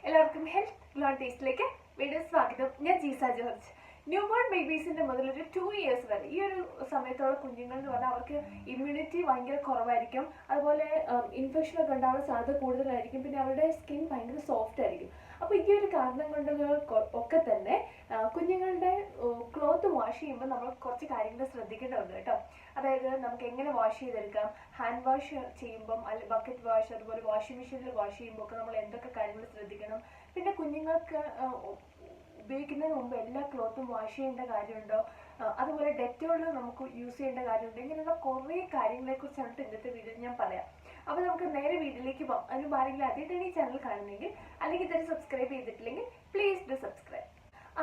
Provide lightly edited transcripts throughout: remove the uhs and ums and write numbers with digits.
എല്ലാവർക്കും health glow ടേസ്റ്റിലേക്ക് വീണ്ടും സ്വാഗതം. ഞാൻ ജീസ ജോർജ്. ന്യൂ ബോൺ ബേബീസിന്റെ മുതൽ ഒരു 2 years വരെ ഈ ഒരു സമയത്തുള്ള കുഞ്ഞുങ്ങൾ എന്ന് പറഞ്ഞാൽ അവർക്ക് ഇമ്മ്യൂണിറ്റി ഭയങ്കര കുറവായിരിക്കും. അതുപോലെ ഇൻഫെക്ഷനൊക്കെ ഉണ്ടാവാൻ സാധ്യത കൂടുതലായിരിക്കും. പിന്നെ അവരുടെ സ്കിൻ ഭയങ്കര സോഫ്റ്റ് ആയിരിക്കും. അപ്പോൾ ഈ ഒരു കാരണം കൊണ്ട് ഒക്കെ തന്നെ കുഞ്ഞുങ്ങളുടെ ക്ലോത്ത് വാഷ് ചെയ്യുമ്പോൾ നമ്മൾ കുറച്ച് കാര്യങ്ങൾ ശ്രദ്ധിക്കേണ്ടതുണ്ട് കേട്ടോ. അതായത് നമുക്ക് എങ്ങനെ വാഷ് ചെയ്തെടുക്കാം, ഹാൻഡ് വാഷ് ചെയ്യുമ്പം അല്ലെങ്കിൽ ബക്കറ്റ് വാഷ്, അതുപോലെ വാഷിംഗ് മെഷീനിൽ വാഷ് ചെയ്യുമ്പോൾ ഒക്കെ നമ്മൾ എന്തൊക്കെ കാര്യങ്ങൾ ശ്രദ്ധിക്കണം. പിന്നെ കുഞ്ഞുങ്ങൾക്ക് ഉപയോഗിക്കുന്നതിന് മുമ്പ് എല്ലാ ക്ലോത്തും വാഷ് ചെയ്യേണ്ട കാര്യമുണ്ടോ, അതുപോലെ ഡെറ്റോൾ നമുക്ക് യൂസ് ചെയ്യേണ്ട കാര്യമുണ്ടോ, ഇങ്ങനെയുള്ള കുറേ കാര്യങ്ങളെക്കുറിച്ചാണ് ഇന്നത്തെ വീഡിയോയിൽ ഞാൻ പറയാം. അപ്പോൾ നമുക്ക് നേരെ വീഡിയോയിലേക്ക് പോകാം. അതിന് ആരെങ്കിലും ആദ്യമായിട്ടാണ് ഈ ചാനൽ കാണുന്നെങ്കിൽ അല്ലെങ്കിൽ ഇതുവരെ സബ്സ്ക്രൈബ് ചെയ്തിട്ടില്ലെങ്കിൽ പ്ലീസ് ഡു സബ്സ്ക്രൈബ്.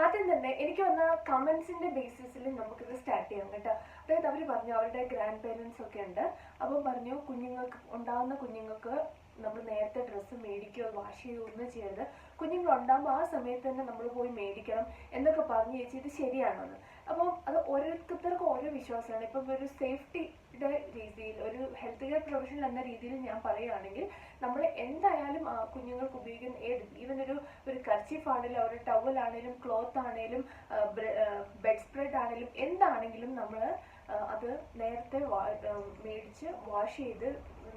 ആദ്യം തന്നെ എനിക്ക് വന്ന കമൻസിൻ്റെ ബേസിസിൽ നമുക്കിത് സ്റ്റാർട്ട് ചെയ്യാം കേട്ടോ. അതായത് അവർ പറഞ്ഞു അവരുടെ ഗ്രാൻഡ് പേരൻസ് ഒക്കെ ഉണ്ട്. അപ്പം പറഞ്ഞു ഉണ്ടാകുന്ന കുഞ്ഞുങ്ങൾക്ക് നമ്മൾ നേരത്തെ ഡ്രസ്സ് മേടിക്കുകയോ വാഷ് ചെയ്യുകയോ ഒന്നും ചെയ്യരുത്, കുഞ്ഞുങ്ങൾ ഉണ്ടാകുമ്പോൾ ആ സമയത്ത് തന്നെ നമ്മൾ പോയി മേടിക്കണം എന്നൊക്കെ പറഞ്ഞു ചേച്ചി ഇത് ശരിയാണെന്ന്. അപ്പം അത് ഓരോരുത്തർക്കും ഓരോ വിശ്വാസമാണ്. ഇപ്പം ഒരു സേഫ്റ്റിയുടെ രീതിയിൽ ഒരു ഹെൽത്ത് കെയർ പ്രൊഫഷണൽ എന്ന രീതിയിൽ ഞാൻ പറയുകയാണെങ്കിൽ നമ്മൾ എന്തായാലും കുഞ്ഞുങ്ങൾക്ക് ഉപയോഗിക്കുന്ന ഈവൻ ഒരു കർച്ചീഫ് ആണെങ്കിലും ഒരു ടവൽ ആണെങ്കിലും ക്ലോത്ത് ആണെങ്കിലും ബെഡ് സ്പ്രെഡ് ആണെങ്കിലും എന്താണെങ്കിലും നമ്മൾ അത് നേരത്തെ മേടിച്ച് വാഷ് ചെയ്ത്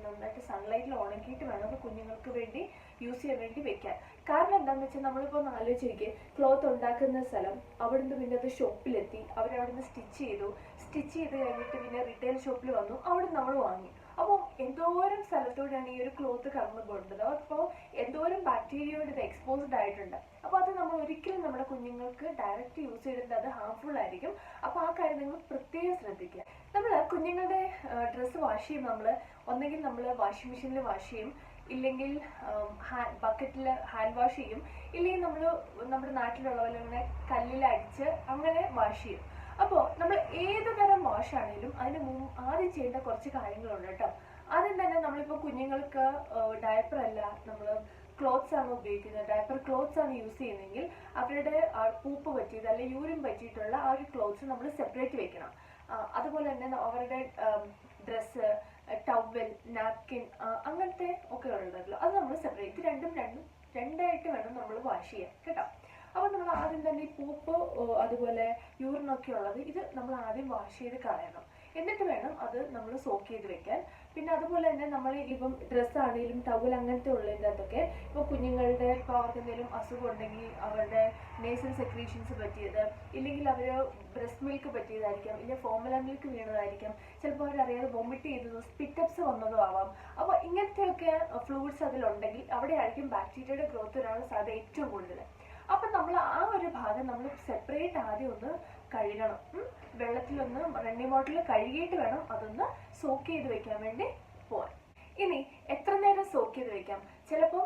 നന്നായിട്ട് സൺലൈറ്റിൽ ഉണക്കിയിട്ട് വേണം അത് കുഞ്ഞുങ്ങൾക്ക് വേണ്ടി യൂസ് ചെയ്യാൻ വേണ്ടി വെക്കാൻ. കാരണം എന്താണെന്ന് വെച്ചാൽ നമ്മളിപ്പോൾ ഒന്ന് ആലോചിക്കുക, ക്ലോത്ത് ഉണ്ടാക്കുന്ന സ്ഥലം അവിടുന്ന് പിന്നെ അത് ഷോപ്പിലെത്തി, അവരവിടുന്ന് സ്റ്റിച്ച് ചെയ്ത് കഴിഞ്ഞിട്ട് പിന്നെ റീറ്റെയിൽ ഷോപ്പിൽ വന്നു, അവിടെ നമ്മൾ വാങ്ങി. അപ്പോൾ എന്തോരം സ്ഥലത്തോടെയാണ് ഈ ഒരു ക്ലോത്ത് കടന്നു പോകേണ്ടത്. അപ്പോൾ എന്തോരം ബാക്ടീരിയയോട് ഇത് എക്സ്പോസ്ഡ് ആയിട്ടുണ്ട്. അപ്പോൾ അത് നമ്മൾ ഒരിക്കലും നമ്മുടെ കുഞ്ഞുങ്ങൾക്ക് ഡയറക്റ്റ് യൂസ് ചെയ്തിട്ട് അത് ഹാർംഫുൾ ആയിരിക്കും. അപ്പോൾ ആ കാര്യം നിങ്ങൾ പ്രത്യേകം ശ്രദ്ധിക്കുക. നമ്മൾ കുഞ്ഞുങ്ങളുടെ ഡ്രസ്സ് വാഷ് ചെയ്യുമ്പോൾ നമ്മൾ ഒന്നെങ്കിൽ നമ്മൾ വാഷിംഗ് മെഷീനിൽ വാഷ് ചെയ്യും, ഇല്ലെങ്കിൽ ബക്കറ്റിൽ ഹാൻഡ് വാഷ് ചെയ്യും, ഇല്ലെങ്കിൽ നമ്മൾ നമ്മുടെ നാട്ടിലുള്ള പോലെ ഇങ്ങനെ കല്ലിൽ അടിച്ച് അങ്ങനെ വാഷ് ചെയ്യും. അപ്പോൾ നമ്മൾ ഏത് തരം വാഷ് ആണെങ്കിലും അതിന് ആദ്യം ചെയ്യേണ്ട കുറച്ച് കാര്യങ്ങളുണ്ട് കേട്ടോ. ആദ്യം തന്നെ നമ്മളിപ്പോൾ കുഞ്ഞുങ്ങൾക്ക് ഡയപ്പർ അല്ല നമ്മൾ ക്ലോത്ത്സ് ആണ് ഉപയോഗിക്കുന്നത്, ഡയപ്പർ ക്ലോത്ത്സ് ആണ് യൂസ് ചെയ്യുന്നതെങ്കിൽ അവരുടെ പൂപ്പ് പറ്റിയത് അല്ലെങ്കിൽ യൂറിൻ പറ്റിയിട്ടുള്ള ആ ഒരു ക്ലോത്ത്സ് നമ്മൾ സെപ്പറേറ്റ് വെക്കണം. അതുപോലെ തന്നെ അവരുടെ ഡ്രസ്സ്, ടവൽ, നാപ്കിൻ അങ്ങനത്തെ ഒക്കെ ഉള്ളതല്ലോ അത് നമ്മൾ സെപ്പറേറ്റ് രണ്ടായിട്ട് വേണം നമ്മൾ വാഷ് ചെയ്യാൻ കേട്ടോ. അപ്പോൾ നമ്മൾ ആദ്യം തന്നെ ഈ പൂപ്പ് അതുപോലെ യൂറിനൊക്കെ ഉള്ളത് ഇത് നമ്മൾ ആദ്യം വാഷ് ചെയ്ത് കളയണം. എന്നിട്ട് വേണം അത് നമ്മൾ സോക്ക് ചെയ്ത് വെക്കാൻ. പിന്നെ അതുപോലെ തന്നെ നമ്മൾ ഇപ്പം ഡ്രസ്സാണെങ്കിലും ടവൽ അങ്ങനത്തെ ഉള്ളതിൻ്റെ അകത്തൊക്കെ ഇപ്പോൾ കുഞ്ഞുങ്ങളുടെ ഇപ്പോൾ അവർക്ക് എന്തെങ്കിലും അസുഖം ഉണ്ടെങ്കിൽ അവരുടെ നേസൽ സെക്രീഷൻസ് പറ്റിയത്, ഇല്ലെങ്കിൽ അവർ ബ്രസ്റ്റ് മിൽക്ക് പറ്റിയതായിരിക്കാം, ഇല്ലെങ്കിൽ ഫോർമുല മിൽക്ക് വീണതായിരിക്കാം, ചിലപ്പോൾ അവരറിയാതെ വൊമിറ്റ് ചെയ്തതോ സ്പിറ്റപ്സ് വന്നതോ ആവാം. അപ്പോൾ ഇങ്ങനത്തെയൊക്കെ ഫ്ലൂയിഡ്സ് അതിലുണ്ടെങ്കിൽ അവിടെയായിരിക്കും ബാക്ടീരിയയുടെ ഗ്രോത്ത് വരാനുള്ള സാധ്യത ഏറ്റവും കൂടുതൽ. അപ്പം നമ്മൾ ആ ഒരു ഭാഗം നമ്മൾ സെപ്പറേറ്റ് ആദ്യം ഒന്ന് കഴുകണം. വെള്ളത്തിലൊന്ന് റണ്ണിങ് വാട്ടറിൽ കഴുകിയിട്ട് വേണം അതൊന്ന് സോക്ക് ചെയ്ത് വെക്കാൻ വേണ്ടി പോകാൻ. ഇനി എത്ര നേരം സോക്ക് ചെയ്ത് വെക്കാം? ചിലപ്പം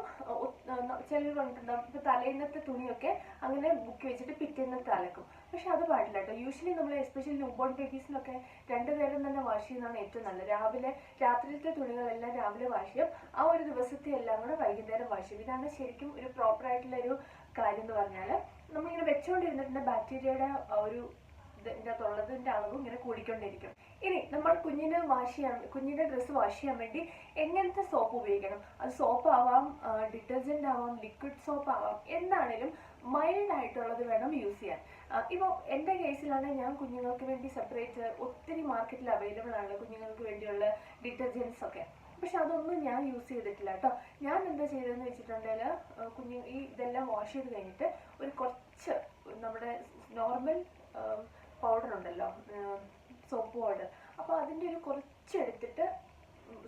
ചിലരുണ്ടാവും ഇപ്പോൾ തലേന്നത്തെ തുണിയൊക്കെ അങ്ങനെ ബുക്ക് വെച്ചിട്ട് പിറ്റേന്നത്തെ അലക്കും. പക്ഷെ അത് പാടില്ല കേട്ടോ. യൂഷ്വലി നമ്മൾ എസ്പെഷ്യലി ന്യൂബോൺ ബേബീസിനൊക്കെ 2 നേരം തന്നെ വാഷ് ചെയ്യുന്നതാണ് ഏറ്റവും നല്ലത്. രാത്രിയിലത്തെ തുണികളെല്ലാം രാവിലെ വാഷ് ചെയ്യും, ആ ഒരു ദിവസത്തെ എല്ലാം കൂടെ വൈകുന്നേരം വാഷ് ചെയ്യും. ഇതാണ് ശരിക്കും ഒരു പ്രോപ്പറായിട്ടുള്ള ഒരു കാര്യം എന്ന് പറഞ്ഞാൽ നമ്മളിങ്ങനെ വെച്ചുകൊണ്ടിരുന്നിട്ട് ബാക്ടീരിയയുടെ ഒരു ഇതിൻ്റെ അളവ് ഇങ്ങനെ കൂടിക്കൊണ്ടിരിക്കും. ഇനി നമ്മൾ കുഞ്ഞിൻ്റെ ഡ്രസ്സ് വാഷ് ചെയ്യാൻ വേണ്ടി എങ്ങനത്തെ സോപ്പ് ഉപയോഗിക്കണം? അത് സോപ്പ് ആവാം, ഡിറ്റർജൻറ്റ് ആവാം, ലിക്വിഡ് സോപ്പ് ആവാം, എന്താണേലും മൈൽഡ് ആയിട്ടുള്ളത് വേണം യൂസ് ചെയ്യാൻ. ഇപ്പോൾ എൻ്റെ കേസിലാണ് ഞാൻ കുഞ്ഞുങ്ങൾക്ക് വേണ്ടി സെപ്പറേറ്റ് ഒത്തിരി മാർക്കറ്റിൽ അവൈലബിൾ ആണ് കുഞ്ഞുങ്ങൾക്ക് വേണ്ടിയുള്ള ഡിറ്റർജൻസ് ഒക്കെ. പക്ഷെ അതൊന്നും ഞാൻ യൂസ് ചെയ്തിട്ടില്ല കേട്ടോ. ഞാൻ എന്താ ചെയ്തതെന്ന് വെച്ചിട്ടുണ്ടെങ്കിൽ ഇതെല്ലാം വാഷ് ചെയ്ത് കഴിഞ്ഞിട്ട് ഒരു കുറച്ച് നമ്മുടെ നോർമൽ പൗഡർ ഉണ്ടല്ലോ, സോപ്പ് പൗഡർ, അപ്പോൾ അതിൻ്റെ ഒരു കുറച്ച് എടുത്തിട്ട്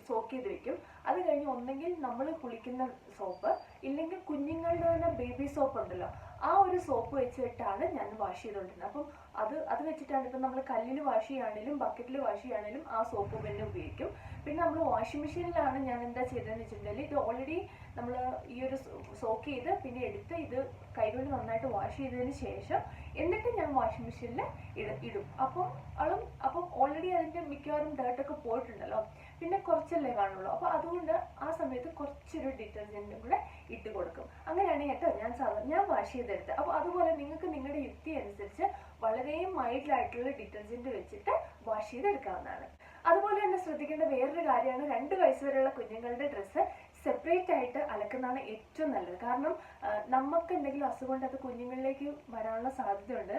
സോക്ക് ചെയ്ത് വെക്കും. അത് കഴിഞ്ഞ് ഒന്നെങ്കിൽ നമ്മൾ കുളിക്കുന്ന സോപ്പ്, ഇല്ലെങ്കിൽ കുഞ്ഞുങ്ങളുടെ തന്നെ ബേബി സോപ്പ് ഉണ്ടല്ലോ, ആ ഒരു സോപ്പ് വെച്ചിട്ടാണ് ഞാൻ വാഷ് ചെയ്തുകൊണ്ടിരുന്നത്. അപ്പം അത് വെച്ചിട്ടാണ് ഇപ്പം നമ്മൾ കല്ലിൽ വാഷ് ചെയ്യുകയാണെങ്കിലും ബക്കറ്റിൽ വാഷ് ചെയ്യുകയാണെങ്കിലും ആ സോപ്പ് തന്നെ ഉപയോഗിക്കും. പിന്നെ നമ്മൾ വാഷിംഗ് മെഷീനിലാണ് ഞാൻ എന്താ ചെയ്തതെന്ന് വെച്ചിട്ടുണ്ടെങ്കിൽ ഇത് ഓൾറെഡി നമ്മൾ ഈ ഒരു സോക്ക് ചെയ്ത് പിന്നെ എടുത്ത് ഇത് കൈകൊണ്ട് നന്നായിട്ട് വാഷ് ചെയ്തതിന് ശേഷം എന്നിട്ട് ഞാൻ വാഷിംഗ് മെഷീനിൽ ഇടും. അപ്പം ഓൾറെഡി അതിൻ്റെ മിക്കവാറും ഡേർട്ടൊക്കെ പോയിട്ടുണ്ടല്ലോ, പിന്നെ കുറച്ചല്ലേ കാണുള്ളൂ. അപ്പോൾ അതുകൊണ്ട് ആ സമയത്ത് കുറച്ചൊരു ഡിറ്റർജൻറ്റും കൂടെ ഇട്ട് കൊടുക്കും. അങ്ങനെയാണ് കേട്ടോ ഞാൻ വാഷ് ചെയ്തെടുത്തത്. അപ്പോൾ അതുപോലെ നിങ്ങൾക്ക് നിങ്ങളുടെ യുക്തി അനുസരിച്ച് വളരെ മൈൽഡായിട്ടുള്ള ഡിറ്റർജൻറ്റ് വെച്ചിട്ട് വാഷ് ചെയ്തെടുക്കാവുന്നതാണ്. അതുപോലെ തന്നെ ശ്രദ്ധിക്കേണ്ട വേറൊരു കാര്യമാണ് 2 വയസ്സ് വരെയുള്ള കുഞ്ഞുങ്ങളുടെ ഡ്രസ്സ് സെപ്പറേറ്റ് ആയിട്ട് അലക്കുന്നതാണ് ഏറ്റവും നല്ലത്. കാരണം നമുക്ക് എന്തെങ്കിലും അസുഖം കൊണ്ട് അത് കുഞ്ഞുങ്ങളിലേക്ക് വരാനുള്ള സാധ്യതയുണ്ട്.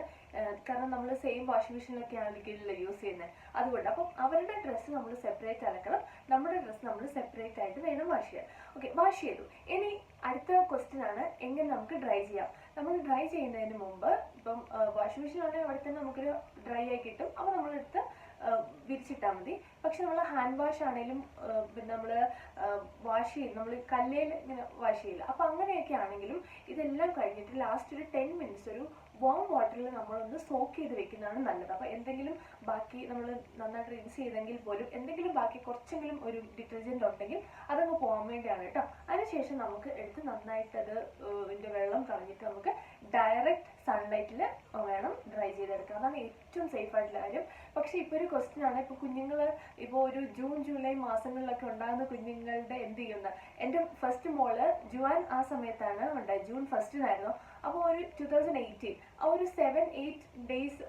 കാരണം നമ്മൾ സെയിം വാഷിംഗ് മെഷീനിലൊക്കെ ആണെങ്കിലല്ലോ യൂസ് ചെയ്യുന്നത്. അതുകൊണ്ട് അപ്പം അവരുടെ ഡ്രസ്സ് നമ്മൾ സെപ്പറേറ്റ് അലക്കണം, നമ്മുടെ ഡ്രസ്സ് നമ്മൾ സെപ്പറേറ്റ് ആയിട്ട് വേണം വാഷ് ചെയ്യാൻ. ഓക്കെ, വാഷ് ചെയ്തു. ഇനി അടുത്ത ക്വസ്റ്റ്യൻ ആണ് എങ്ങനെ നമുക്ക് ഡ്രൈ ചെയ്യാം. നമ്മൾ ഡ്രൈ ചെയ്യുന്നതിന് മുമ്പ് ഇപ്പം വാഷിംഗ് മെഷീൻ ആണെങ്കിൽ അവിടെ തന്നെ നമുക്കൊരു ഡ്രൈ ആയി കിട്ടും. അപ്പോൾ നമ്മളെടുത്ത് വിരിച്ചിട്ടാൽ മതി. പക്ഷെ നമ്മൾ ഹാൻഡ് വാഷ് ആണെങ്കിലും പിന്നെ നമ്മൾ വാഷ് ചെയ്യും, നമ്മൾ കല്ലേൽ ഇങ്ങനെ വാഷ് ചെയ്യില്ല. അപ്പം അങ്ങനെയൊക്കെ ആണെങ്കിലും ഇതെല്ലാം കഴിഞ്ഞിട്ട് ലാസ്റ്റ് ഒരു 10 മിനിറ്റ്സ് ഒരു വാം വാട്ടറിൽ നമ്മളൊന്ന് സോക്ക് ചെയ്ത് വെക്കുന്നതാണ് നല്ലത്. അപ്പോൾ എന്തെങ്കിലും ബാക്കി നമ്മൾ നന്നായിട്ട് റിൻസ് ചെയ്തെങ്കിൽ പോലും എന്തെങ്കിലും ബാക്കി കുറച്ചെങ്കിലും ഒരു ഡിറ്റർജൻറ്റ് ഉണ്ടെങ്കിൽ അതങ്ങ് പോകാൻ വേണ്ടിയാണ് കേട്ടോ. അതിനുശേഷം നമുക്ക് എടുത്ത് നന്നായിട്ട് അത് ഇതിൻ്റെ വെള്ളം കളഞ്ഞിട്ട് നമുക്ക് ഡയറക്റ്റ് സൺലൈറ്റിൽ വേണം ഡ്രൈ ചെയ്തെടുക്കുക. അതാണ് ഏറ്റവും സേഫ് ആയിട്ടുള്ള കാര്യം. പക്ഷേ ഇപ്പോൾ ഒരു ക്വസ്റ്റ്യൻ ആണ്, ഇപ്പോൾ കുഞ്ഞുങ്ങൾ ഇപ്പോൾ ഒരു ജൂൺ ജൂലൈ മാസങ്ങളിലൊക്കെ ഉണ്ടാകുന്ന കുഞ്ഞുങ്ങളുടെ എന്ത് ചെയ്യുന്നത്. എൻ്റെ ഫസ്റ്റ് മോള് ജുവാൻ ആ സമയത്താണ് ഉണ്ടായത്, ജൂൺ 1 അപ്പോൾ ഒരു 2018 ആ ഒരു 7-8 ഡേയ്സ്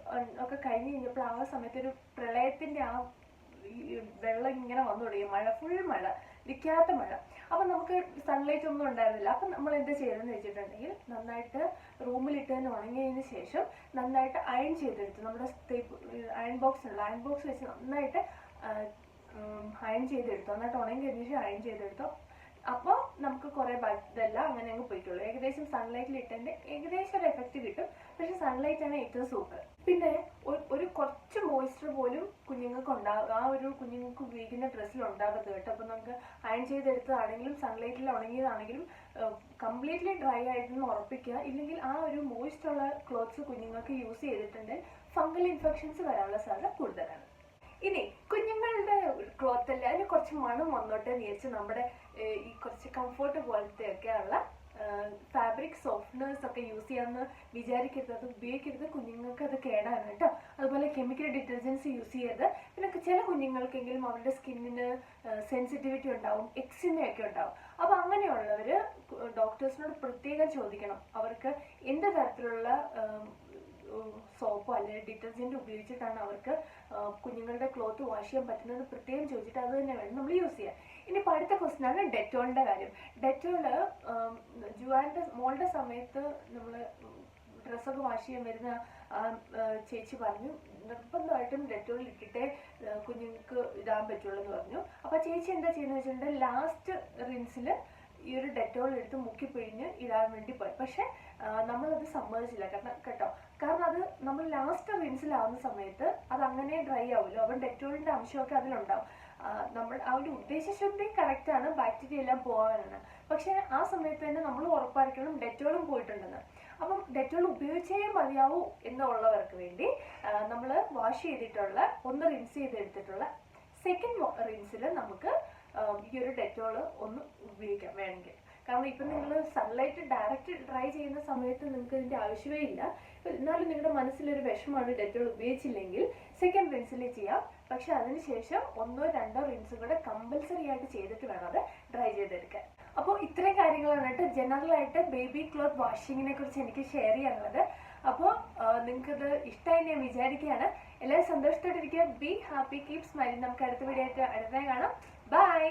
ഒക്കെ കഴിഞ്ഞ് കഴിഞ്ഞപ്പോൾ ആ സമയത്ത് ഒരു പ്രളയത്തിൻ്റെ ആ വെള്ളം ഇങ്ങനെ വന്നു തുടങ്ങി, മഴ, ഫുൾ മഴ, നിൽക്കാത്ത മഴ. അപ്പം നമുക്ക് സൺലൈറ്റ് ഒന്നും ഉണ്ടായിരുന്നില്ല. അപ്പം നമ്മൾ എന്താ ചെയ്തതെന്ന് വെച്ചിട്ടുണ്ടെങ്കിൽ നന്നായിട്ട് റൂമിലിട്ട് തന്നെ ഉണങ്ങിയതിന് ശേഷം നന്നായിട്ട് അയൺ ചെയ്തെടുത്തു. നമ്മുടെ അയൺ ബോക്സ് ഉണ്ടല്ലോ, അയൺ ബോക്സ് വെച്ച് നന്നായിട്ട് അയൺ ചെയ്തെടുത്തു. നന്നായിട്ട് ഉണങ്ങി കഴിഞ്ഞ ശേഷം അയൺ ചെയ്തെടുത്തു. അപ്പോൾ നമുക്ക് കുറേ ഇതെല്ലാം അങ്ങനെ അങ്ങ് പോയിട്ടുള്ളൂ. ഏകദേശം സൺലൈറ്റിൽ ഇട്ടതിൻ്റെ ഏകദേശം ഒരു എഫക്റ്റ് കിട്ടും. പക്ഷെ സൺലൈറ്റ് ആണ് ഏറ്റവും സൂപ്പർ. പിന്നെ ഒരു കുറച്ച് മോയ്സ്ചർ പോലും കുഞ്ഞുങ്ങൾക്ക് ഉണ്ടാകും, ആ ഒരു കുഞ്ഞുങ്ങൾക്ക് ഉപയോഗിക്കുന്ന ഡ്രസ്സിൽ ഉണ്ടാകരുത് കേട്ടോ. അപ്പോൾ നമുക്ക് അയൺ ചെയ്തെടുത്തതാണെങ്കിലും സൺലൈറ്റിൽ ഉണങ്ങിയതാണെങ്കിലും കംപ്ലീറ്റ്ലി ഡ്രൈ ആയിട്ടൊന്ന് ഉറപ്പിക്കുക. ഇല്ലെങ്കിൽ ആ ഒരു മോയ്സ്റ്റുള്ള ക്ലോത്ത്സ് കുഞ്ഞുങ്ങൾക്ക് യൂസ് ചെയ്തിട്ടുണ്ടെങ്കിൽ ഫംഗൽ ഇൻഫെക്ഷൻസ് വരാനുള്ള സാധ്യത കൂടുതലാണ്. ഇനി കുഞ്ഞുങ്ങളുടെ ക്ലോത്ത് അല്ല, അതിന് കുറച്ച് മണം വന്നോട്ടെ എന്ന് വിചാരിച്ച് നമ്മുടെ ഈ കുറച്ച് കംഫർട്ട് പോലത്തെ ഒക്കെ ഉള്ള ഫാബ്രിക് സോഫ്റ്റ്നേഴ്സ് ഒക്കെ യൂസ് ചെയ്യാമെന്ന് വിചാരിക്കരുത്. അത് ഉപയോഗിക്കരുത്, കുഞ്ഞുങ്ങൾക്ക് അത് കേടാണ് കേട്ടോ. അതുപോലെ കെമിക്കൽ ഡിറ്റർജൻസ് യൂസ് ചെയ്യരുത്. പിന്നെ ചില കുഞ്ഞുങ്ങൾക്കെങ്കിലും അവരുടെ സ്കിന്നിന് സെൻസിറ്റിവിറ്റി ഉണ്ടാവും, എക്സിമയൊക്കെ ഉണ്ടാവും. അപ്പോൾ അങ്ങനെയുള്ളവർ ഡോക്ടേഴ്സിനോട് പ്രത്യേകം ചോദിക്കണം അവർക്ക് എന്ത് തരത്തിലുള്ള സോപ്പോ അല്ലെങ്കിൽ ഡിറ്റർജൻറ്റ് ഉപയോഗിച്ചിട്ടാണ് അവർക്ക് കുഞ്ഞുങ്ങളുടെ ക്ലോത്ത് വാഷ് ചെയ്യാൻ പറ്റുന്നത് പ്രത്യേകം ചോദിച്ചിട്ട് അത് തന്നെ വേണം നമ്മൾ യൂസ് ചെയ്യാൻ. ഇനിയിപ്പോൾ അടുത്ത ക്വസ്റ്റ്യൻ ആണ് ഡെറ്റോളിൻ്റെ കാര്യം. ഡെറ്റോള് ജുവാൻ്റെ മോളുടെ സമയത്ത് നമ്മൾ ഡ്രസ്സൊക്കെ വാഷ് ചെയ്യാൻ വരുന്ന ചേച്ചി പറഞ്ഞു നിർബന്ധമായിട്ടും ഡെറ്റോൾ ഇട്ടിട്ടേ കുഞ്ഞുങ്ങൾക്ക് ഇടാൻ പറ്റുള്ളൂ എന്ന് പറഞ്ഞു. അപ്പോൾ ചേച്ചി എന്താ ചെയ്യുന്നത് വെച്ചിട്ടുണ്ടെങ്കിൽ ലാസ്റ്റ് റിൻസിൽ ഈ ഒരു ഡെറ്റോൾ എടുത്ത് മുക്കി പിഴിഞ്ഞ് ഇടാൻ വേണ്ടി പോയി. പക്ഷെ നമ്മളത് സമ്മതിച്ചില്ല കേട്ടോ. കാരണം അത് നമ്മൾ ലാസ്റ്റ് റിൻസിലാവുന്ന സമയത്ത് അത് അങ്ങനെ ഡ്രൈ ആവുമല്ലോ, അപ്പം ഡെറ്റോളിൻ്റെ അംശമൊക്കെ അതിലുണ്ടാവും. നമ്മൾ ആ ഒരു ഉദ്ദേശശുദ്ധി കറക്റ്റാണ്, ബാക്ടീരിയ എല്ലാം പോകാനാണ്. പക്ഷെ ആ സമയത്ത് തന്നെ നമ്മൾ ഉറപ്പായിരിക്കണം ഡെറ്റോളും പോയിട്ടുണ്ടെന്ന്. അപ്പം ഡെറ്റോൾ ഉപയോഗിച്ചേ മതിയാവൂ എന്നുള്ളവർക്ക് വേണ്ടി നമ്മൾ വാഷ് ചെയ്തിട്ടുള്ള ഒന്ന് റിൻസ് ചെയ്തെടുത്തിട്ടുള്ള സെക്കൻഡ് റിൻസിൽ നമുക്ക് ഈ ഒരു ഡെറ്റോള് ഒന്ന് ഉപയോഗിക്കാം വേണമെങ്കിൽ. കാരണം ഇപ്പം നിങ്ങൾ സൺലൈറ്റ് ഡയറക്റ്റ് ഡ്രൈ ചെയ്യുന്ന സമയത്ത് നിങ്ങൾക്ക് ഇതിൻ്റെ ആവശ്യമേ ഇല്ല. എന്നാലും നിങ്ങളുടെ മനസ്സിലൊരു വിഷമമാണ് ഡെറ്റോൾ ഉപയോഗിച്ചില്ലെങ്കിൽ സെക്കൻഡ് റിൻസിൽ ചെയ്യാം. പക്ഷെ അതിനുശേഷം 1-2 റിൻസും കൂടെ കമ്പൽസറി ആയിട്ട് ചെയ്തിട്ട് വേണം അത് ഡ്രൈ ചെയ്തെടുക്കാൻ. അപ്പോൾ ഇത്രയും കാര്യങ്ങളാണ് കേട്ടോ ജനറലായിട്ട് ബേബി ക്ലോത്ത് വാഷിങ്ങിനെ കുറിച്ച് എനിക്ക് ഷെയർ ചെയ്യാനുള്ളത്. അപ്പോൾ നിങ്ങൾക്കത് ഇഷ്ടമായി ഞാൻ വിചാരിക്കുകയാണ്. എല്ലാവരും സന്തോഷത്തോടെ ഇരിക്കുക, ബി ഹാപ്പി, കീപ് സ്മൈലിംഗ്. നമുക്ക് അടുത്ത വീഡിയോ ആയിട്ട് അടുത്ത കാണാം. ബൈ.